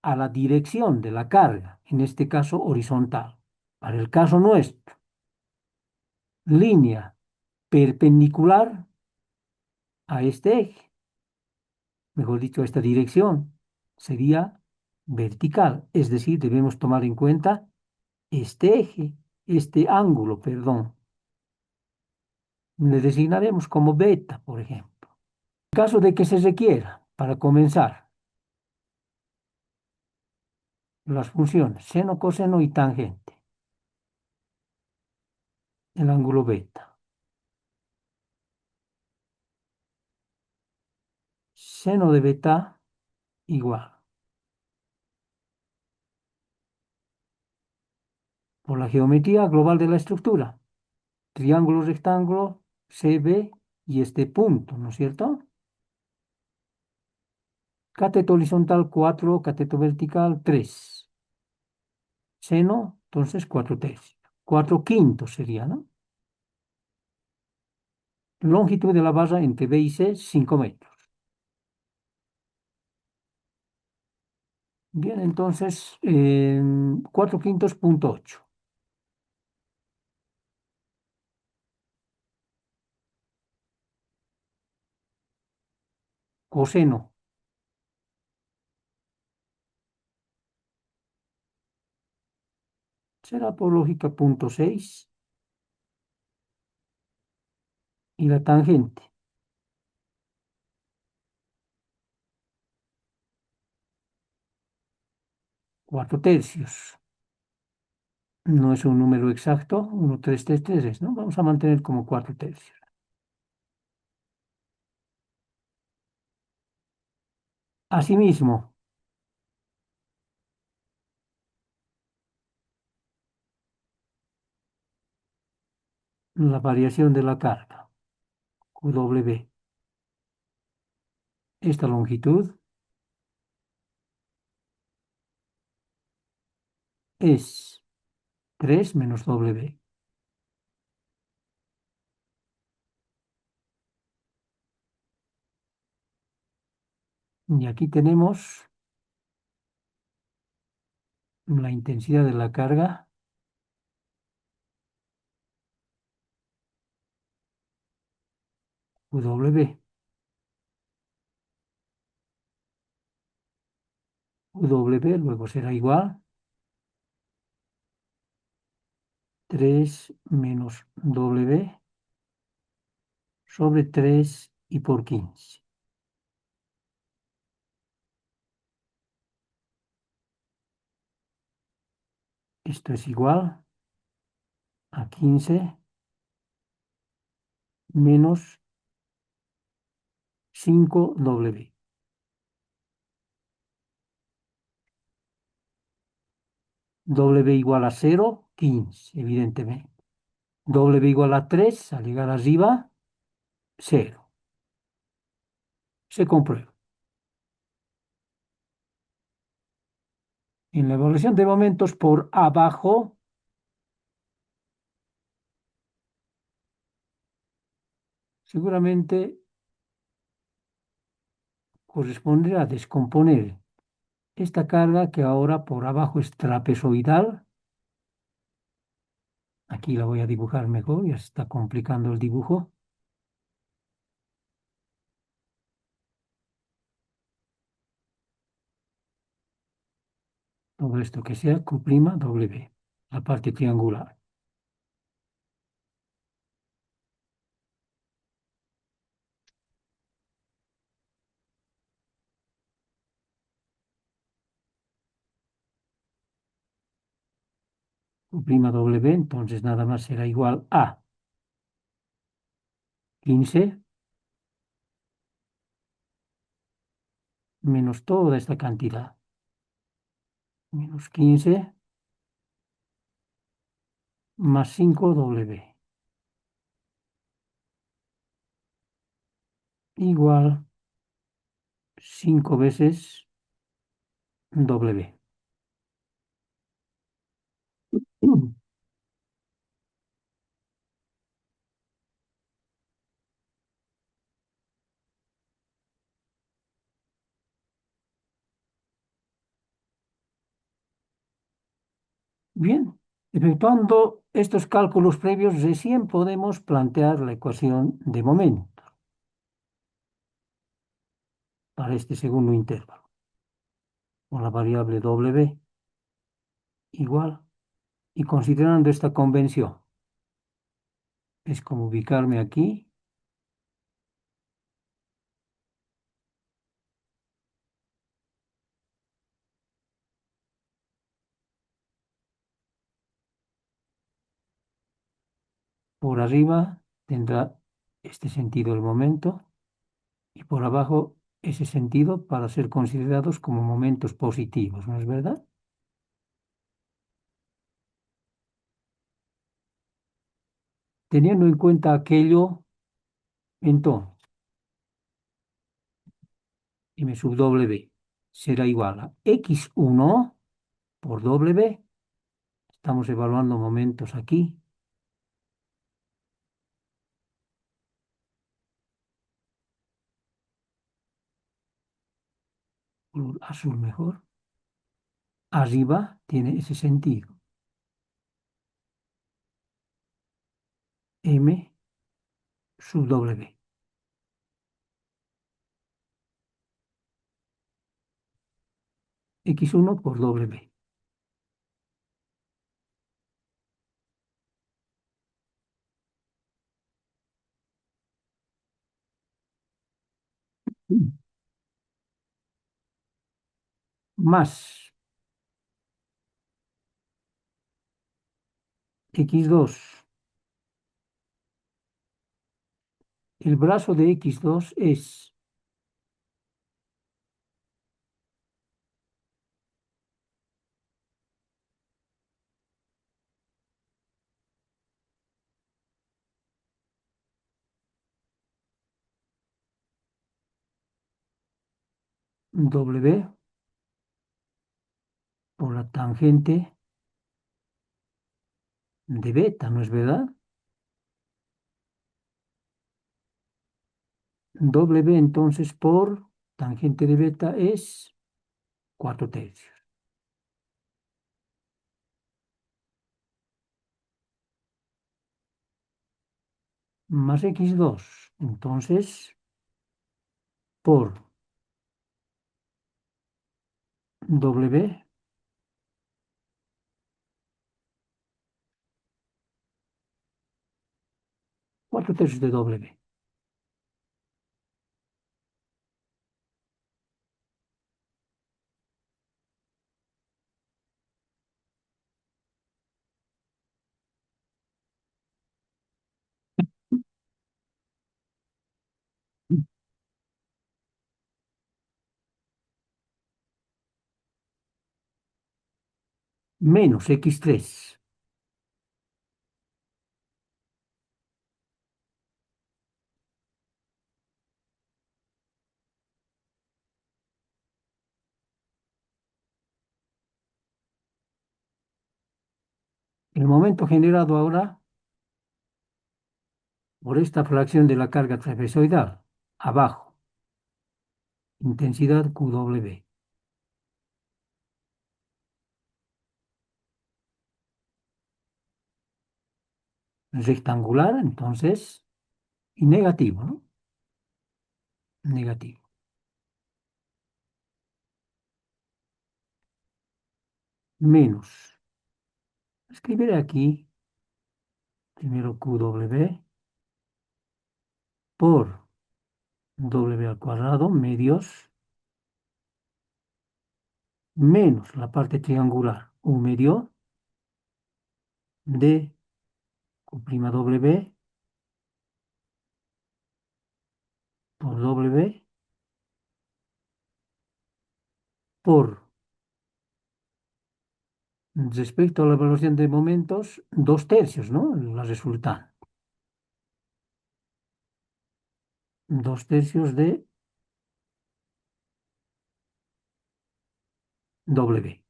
a la dirección de la carga, en este caso horizontal. Para el caso nuestro, línea perpendicular a este eje, mejor dicho, a esta dirección, sería vertical. Es decir, debemos tomar en cuenta este eje, este ángulo, perdón. Le designaremos como beta, por ejemplo. En caso de que se requiera, para comenzar, las funciones seno, coseno y tangente, el ángulo beta. Seno de beta igual, por la geometría global de la estructura, triángulo, rectángulo, CB y este punto, ¿no es cierto? Cateto horizontal 4, cateto vertical 3. Seno, entonces 4 tercios. 4 quintos sería, ¿no? Longitud de la barra entre B y C, 5 metros. Bien, entonces 4 quintos punto 8. Coseno será por lógica punto 6. Y la tangente, 4 tercios. No es un número exacto, 1, 3, 3, 3, ¿no? Vamos a mantener como 4 tercios. Asimismo, la variación de la carga, QW. Esta longitud es 3 menos W. Y aquí tenemos la intensidad de la carga W. W luego será igual 3 menos W sobre 3 y por 15. Esto es igual a 15 menos 5W. W igual a 0, 15, evidentemente. W igual a 3, al llegar arriba, 0. Se comprueba. En la evaluación de momentos por abajo, seguramente corresponderá descomponer esta carga que ahora por abajo es trapezoidal. Aquí la voy a dibujar mejor, ya se está complicando el dibujo. Todo esto que sea Q', la parte triangular. Q', entonces nada más será igual a 15 menos toda esta cantidad. Menos 15 más 5W. Igual 5 veces W. Bien, efectuando estos cálculos previos, recién podemos plantear la ecuación de momento para este segundo intervalo. Con la variable W igual. Y considerando esta convención, es como ubicarme aquí. Por arriba tendrá este sentido el momento y por abajo ese sentido para ser considerados como momentos positivos, ¿no es verdad? Teniendo en cuenta aquello, entonces, m sub W será igual a x1 por W. Estamos evaluando momentos aquí. Azul mejor. Arriba tiene ese sentido. M sub W. X1 por W. Más X2. El brazo de X2 es W por la tangente de beta, ¿no es verdad? W entonces por tangente de beta es 4/3. más x2. Entonces, por w, 4 tercios de w. Menos x3. El momento generado ahora por esta fracción de la carga trapezoidal, abajo, intensidad QW. Rectangular, entonces, y negativo, ¿no? Negativo. Menos. Escribiré aquí, primero QW por W al cuadrado, medios, menos la parte triangular, U medio, de Q'W por W por, respecto a la evaluación de momentos, 2 tercios, ¿no? La resultante. 2 tercios de W.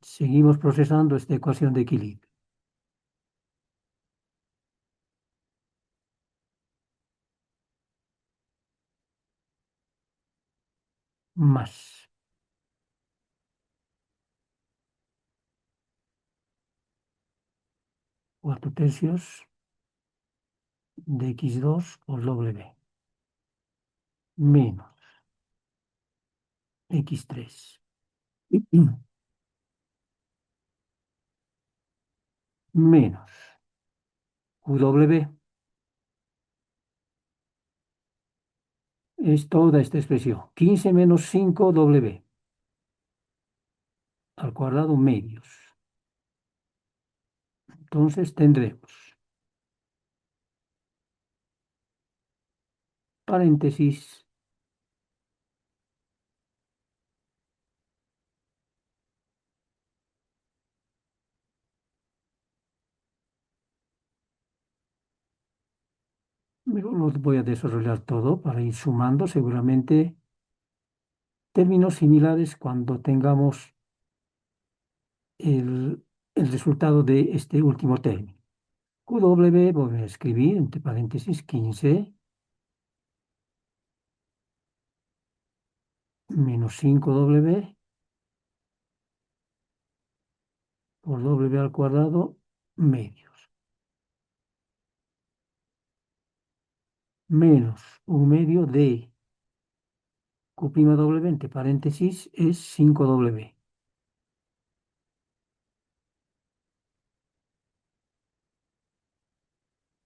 Seguimos procesando esta ecuación de equilibrio. Más 4 tercios de x2 por W menos x3 menos QW es toda esta expresión. 15 menos 5W al cuadrado medios. Entonces tendremos paréntesis lo voy a desarrollar todo para ir sumando seguramente términos similares cuando tengamos el resultado de este último término. QW voy a escribir entre paréntesis 15 menos 5W por W al cuadrado medios menos un medio de Q'W entre paréntesis es 5W.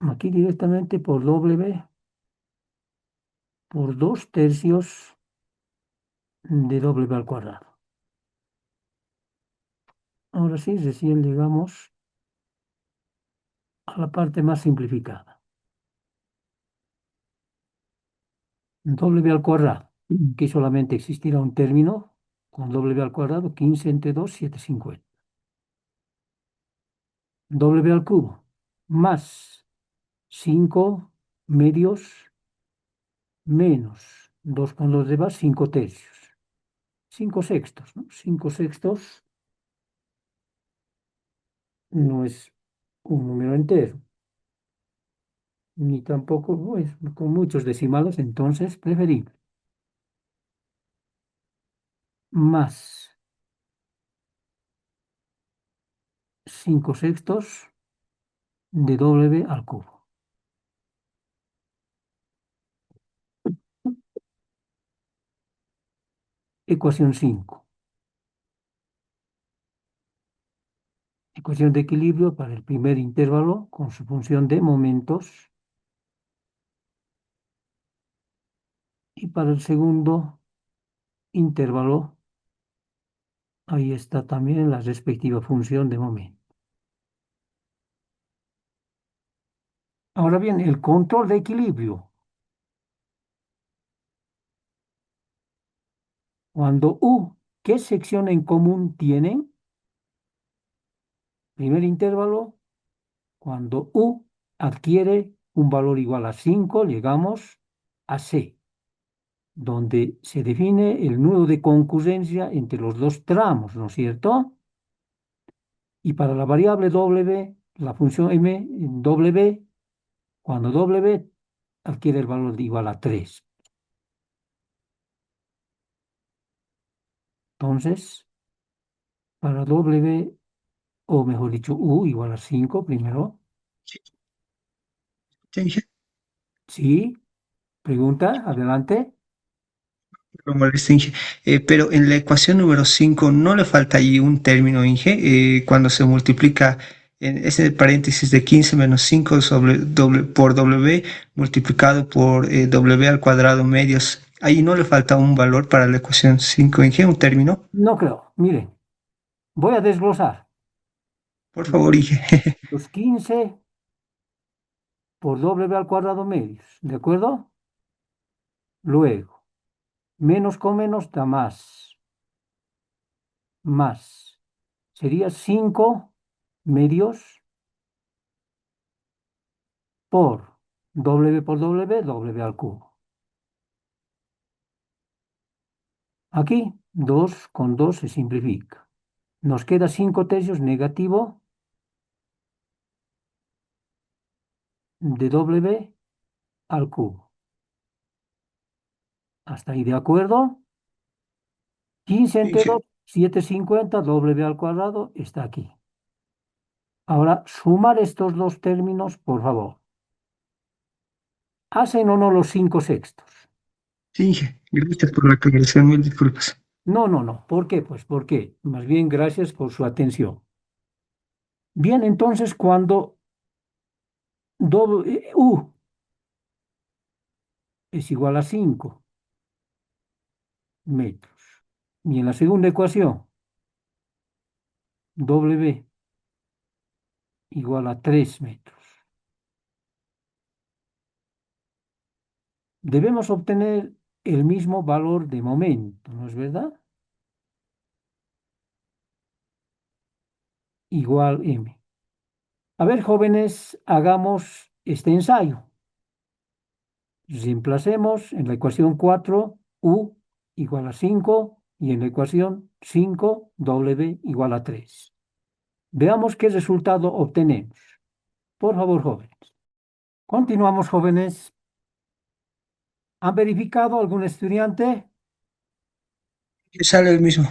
Aquí directamente por W por 2 tercios de W al cuadrado. Ahora sí, recién llegamos a la parte más simplificada. W al cuadrado. Aquí solamente existirá un término con W al cuadrado, 15 entre 2, 750. W al cubo más 5 medios menos 2 con los demás, 5 tercios. 5 sextos, ¿no? 5 sextos no es un número entero, ni tampoco es con muchos decimales, entonces preferible. más 5/6 de W al cubo. Ecuación 5. Ecuación de equilibrio para el primer intervalo con su función de momentos. Y para el segundo intervalo, ahí está también la respectiva función de momento. Ahora bien, el control de equilibrio. Cuando U, ¿qué sección en común tienen? Primer intervalo, cuando U adquiere un valor igual a 5, llegamos a C, donde se define el nudo de concurrencia entre los dos tramos, ¿no es cierto? Y para la variable W, la función M, W, cuando W adquiere el valor de igual a 3. Entonces, para W, o mejor dicho, U igual a 5 primero. ¿Te dije? Sí, pregunta, adelante. Lo molesté, Inge. Pero en la ecuación número 5 no le falta ahí un término, Inge, cuando se multiplica en ese paréntesis de 15 menos 5 por W multiplicado por W al cuadrado medios. Ahí no le falta un valor para la ecuación 5, Inge, un término. No creo. Miren, voy a desglosar. Por favor, Inge. Los 15 por W al cuadrado medios, ¿de acuerdo? Luego, menos con menos da más. Más. Sería 5 medios por W, W al cubo. Aquí, 2 con 2 se simplifica. Nos queda 5/3 negativo de W al cubo. ¿Hasta ahí de acuerdo? 15 Inge. enteros, 7/50, W al cuadrado, está aquí. Ahora, sumar estos dos términos, por favor. ¿Hacen o no los 5/6? Sí, Inge, gracias por la aclaración, mil disculpas. No, no, no. ¿Por qué? Pues porque, más bien, gracias por su atención. Bien, entonces, cuando U es igual a 5 metros, y en la segunda ecuación, W igual a 3 metros, debemos obtener el mismo valor de momento, ¿no es verdad? Igual M. A ver, jóvenes, hagamos este ensayo. Reemplacemos en la ecuación 4 U igual a 5 y en la ecuación 5 W igual a 3. Veamos qué resultado obtenemos. Por favor, jóvenes. Continuamos, jóvenes. ¿Han verificado algún estudiante? Que sale el mismo.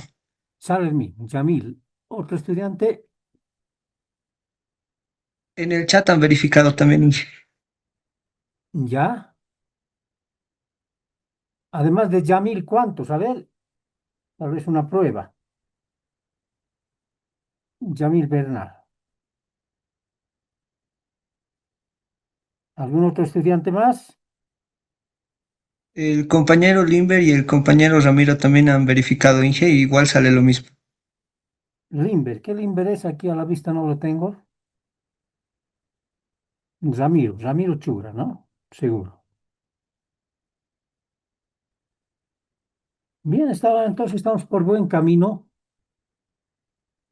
Salmi, Yamil. Otro estudiante, En el chat han verificado también, Inge. ya. Además de Yamil, ¿cuántos? A ver, tal vez una prueba. Yamil Bernal. ¿Algún otro estudiante más? El compañero Limber y el compañero Ramiro también han verificado, Inge, y igual sale lo mismo. Limber. ¿Qué Limber es? Aquí a la vista no lo tengo. Ramiro, Ramiro Chura, ¿no? Seguro. Bien, entonces estamos por buen camino.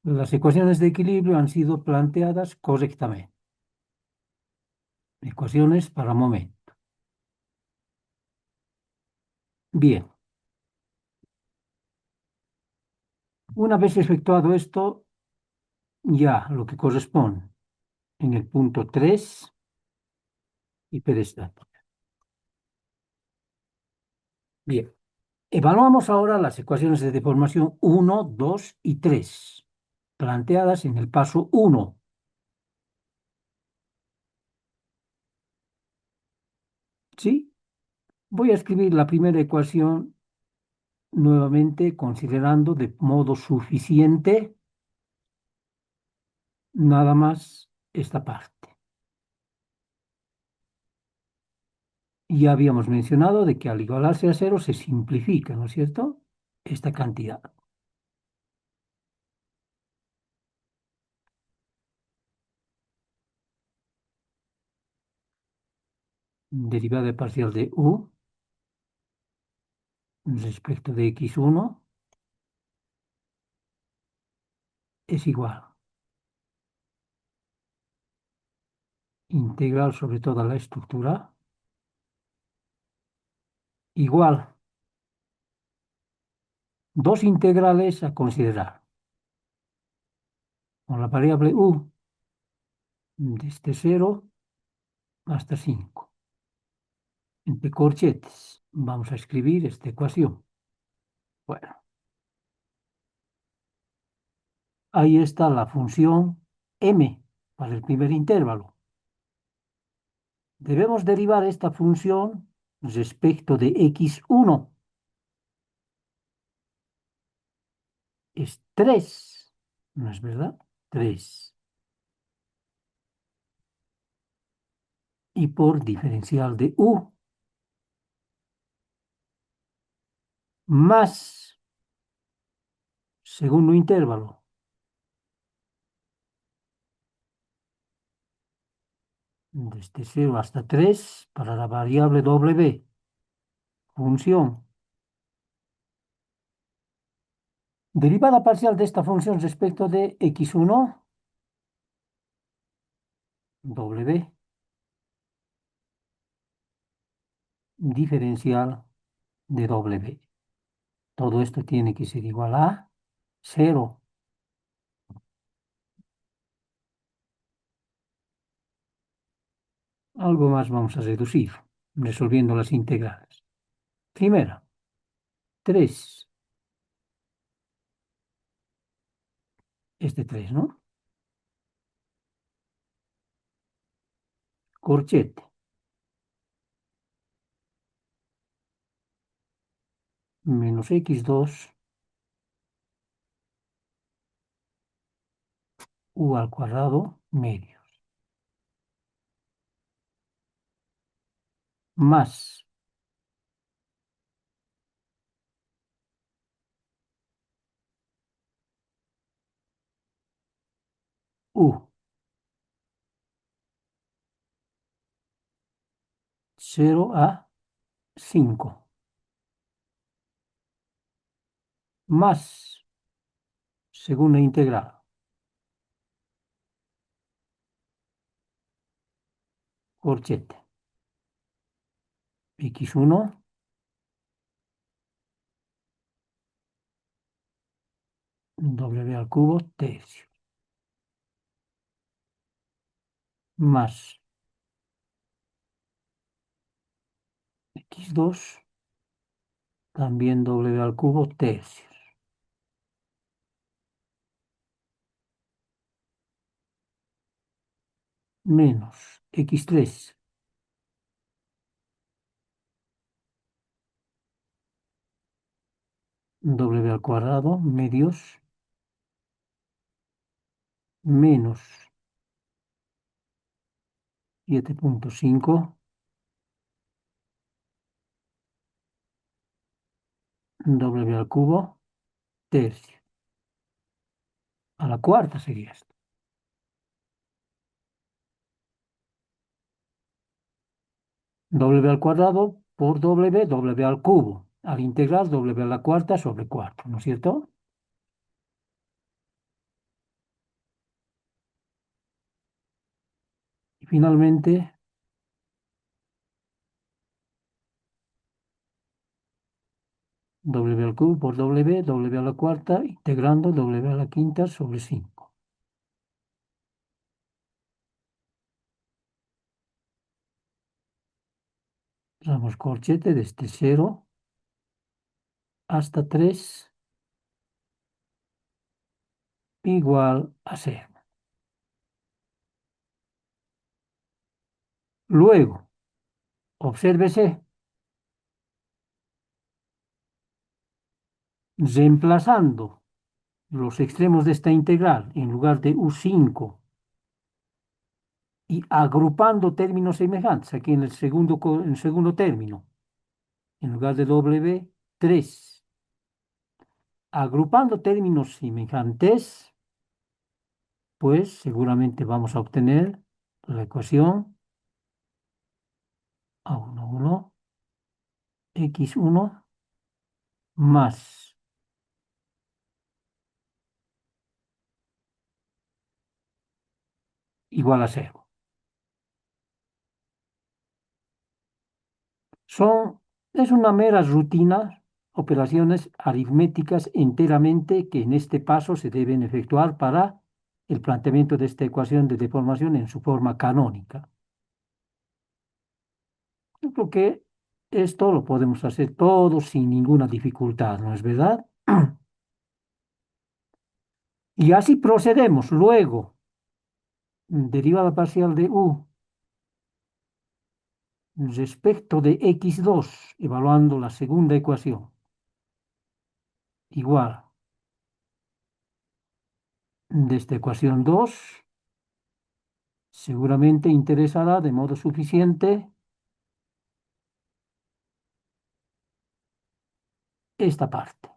Las ecuaciones de equilibrio han sido planteadas correctamente. Ecuaciones para momento. Bien, una vez efectuado esto, ya lo que corresponde en el punto 3, hiperestática. Bien, Evaluamos ahora las ecuaciones de deformación uno, 2 y 3, planteadas en el paso uno. ¿Sí? Voy a escribir la primera ecuación nuevamente considerando de modo suficiente nada más esta parte. Ya habíamos mencionado de que al igualarse a cero se simplifica, ¿no es cierto? Esta cantidad. Derivada parcial de u respecto de x1 es igual. Integral sobre toda la estructura igual. Dos integrales a considerar. Con la variable u desde 0 hasta 5. Entre corchetes vamos a escribir esta ecuación. Bueno, ahí está la función m para el primer intervalo. Debemos derivar esta función respecto de x1. Es 3, ¿no es verdad? 3. Y por diferencial de u más segundo intervalo desde 0 hasta 3 para la variable w, función. Derivada parcial de esta función respecto de x1, w, diferencial de w. Todo esto tiene que ser igual a 0. Algo más vamos a reducir, resolviendo las integrales. Primera, 3. Este 3, ¿no? Corchete. Menos x2 u al cuadrado medios. Más u 0 a 5. Más segunda integral. Corchete. x1 w al cubo tercio. Más x2 también w al cubo tercios. Menos x3 w al cuadrado medios menos 7.5 w al cubo tercio. A la cuarta sería esto. W al cuadrado por w al cubo. Al integral w a la cuarta sobre 4, ¿no es cierto? Y finalmente, w al cubo por w a la cuarta, integrando w a la quinta sobre 5. Damos corchete desde 0 hasta 3 igual a 0. Luego, obsérvese, reemplazando los extremos de esta integral en lugar de U5 y agrupando términos semejantes aquí en el segundo término, en lugar de W, 3. Agrupando términos semejantes, pues seguramente vamos a obtener la ecuación A11 x1 más igual a 0. Es una mera rutina, operaciones aritméticas enteramente que en este paso se deben efectuar para el planteamiento de esta ecuación de deformación en su forma canónica. Yo creo que esto lo podemos hacer todo sin ninguna dificultad, ¿no es verdad? Y así procedemos. Luego, derivada parcial de u respecto de x2, evaluando la segunda ecuación, igual de esta ecuación 2, seguramente interesará de modo suficiente esta parte.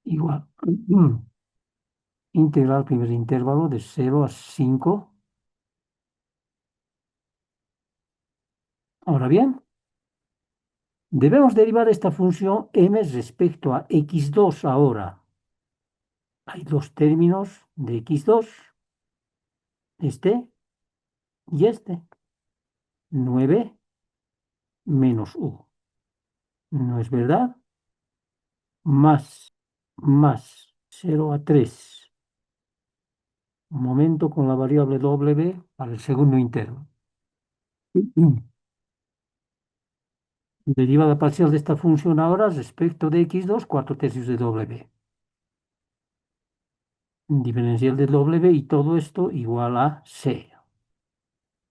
Igual. Integral primer intervalo de 0 a 5. Ahora bien, debemos derivar esta función m respecto a x2 ahora. Hay dos términos de x2, este y este. 9 menos u. ¿No es verdad? Más 0 a 3. Un momento con la variable w para el segundo intervalo. Derivada parcial de esta función ahora respecto de x2, 4 tercios de w. Diferencial de w y todo esto igual a 0.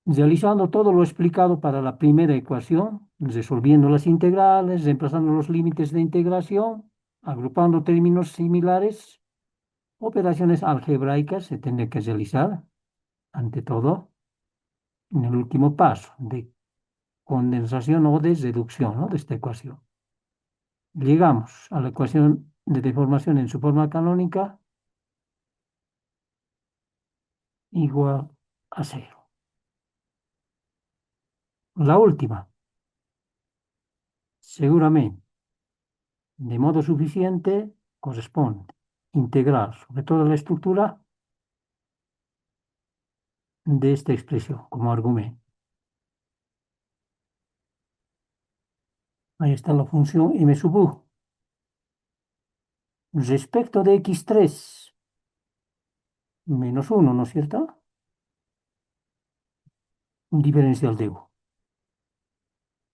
Realizando todo lo explicado para la primera ecuación, resolviendo las integrales, reemplazando los límites de integración, agrupando términos similares, operaciones algebraicas se tendrán que realizar, ante todo, en el último paso de condensación o de reducción, ¿no?, de esta ecuación. Llegamos a la ecuación de deformación en su forma canónica igual a 0. La última, seguramente, de modo suficiente, corresponde integrar sobre toda la estructura de esta expresión como argumento. Ahí está la función m sub u. Respecto de x3 menos 1, ¿no es cierto? Diferencial de u.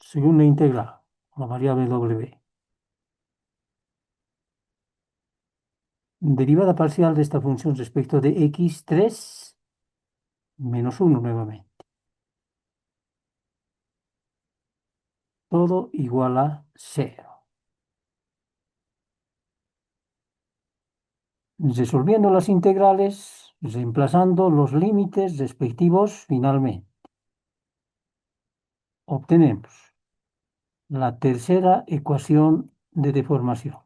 Segunda integral, la variable w. Derivada parcial de esta función respecto de x3 menos 1 nuevamente. Todo igual a 0. Resolviendo las integrales, reemplazando los límites respectivos finalmente, obtenemos la tercera ecuación de deformación.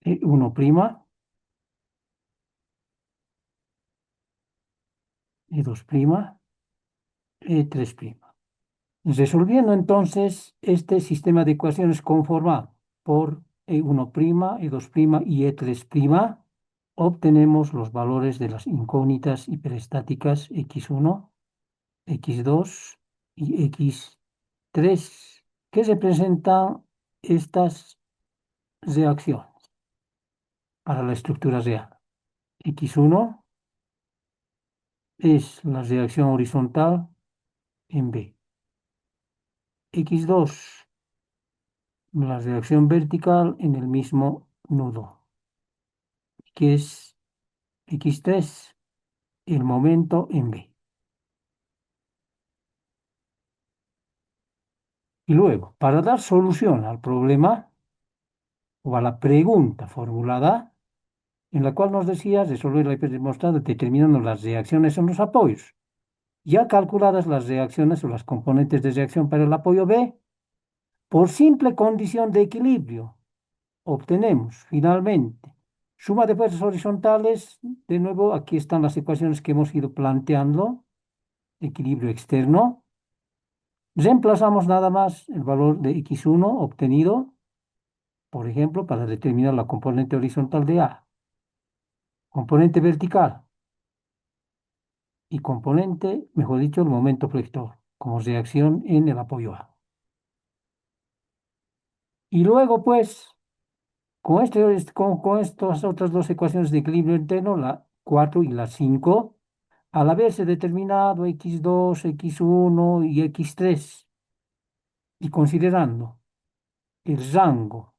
E1', E2', E3'. Resolviendo entonces este sistema de ecuaciones conformado por E1', E2' y E3', obtenemos los valores de las incógnitas hiperestáticas x1, x2 y x3 que representan estas reacciones para la estructura real. x1 es la reacción horizontal en B. X2, la reacción vertical en el mismo nudo, que es X3, el momento en B. Y luego, para dar solución al problema o a la pregunta formulada, en la cual nos decía resolver la hiperdemostrada determinando las reacciones en los apoyos. Ya calculadas las reacciones o las componentes de reacción para el apoyo B, por simple condición de equilibrio, obtenemos finalmente suma de fuerzas horizontales. De nuevo, aquí están las ecuaciones que hemos ido planteando. Equilibrio externo. Reemplazamos nada más el valor de x1 obtenido, por ejemplo, para determinar la componente horizontal de A, componente vertical y componente, mejor dicho, el momento flector, como reacción en el apoyo A. Y luego, pues, con estas otras dos ecuaciones de equilibrio interno, la 4 y la 5, al haberse determinado x2, x1 y x3, y considerando el rango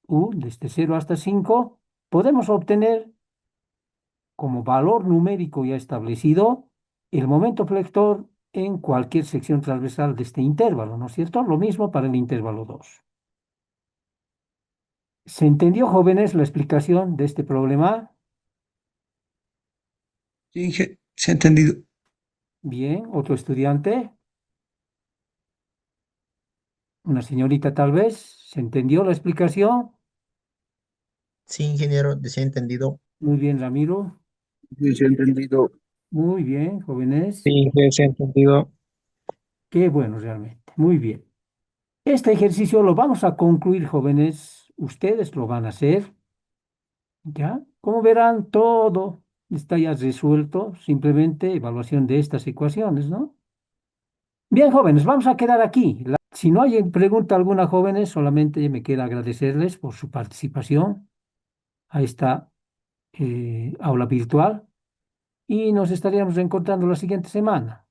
U desde 0 hasta 5, podemos obtener como valor numérico ya establecido el momento flector en cualquier sección transversal de este intervalo, ¿no es cierto? Lo mismo para el intervalo 2. ¿Se entendió, jóvenes, la explicación de este problema? Sí, Inge, se ha entendido. Bien, otro estudiante, una señorita tal vez, ¿se entendió la explicación? Sí, ingeniero, sí he entendido. Muy bien, Ramiro. Sí, se ha entendido. Muy bien, jóvenes. Sí, se ha entendido. Qué bueno, realmente. Muy bien. Este ejercicio lo vamos a concluir, jóvenes. Ustedes lo van a hacer, ¿ya? Como verán, todo está ya resuelto. Simplemente evaluación de estas ecuaciones, ¿no? Bien, jóvenes, vamos a quedar aquí. Si no hay pregunta alguna, jóvenes, solamente me queda agradecerles por su participación a esta aula virtual y nos estaríamos reencontrando la siguiente semana.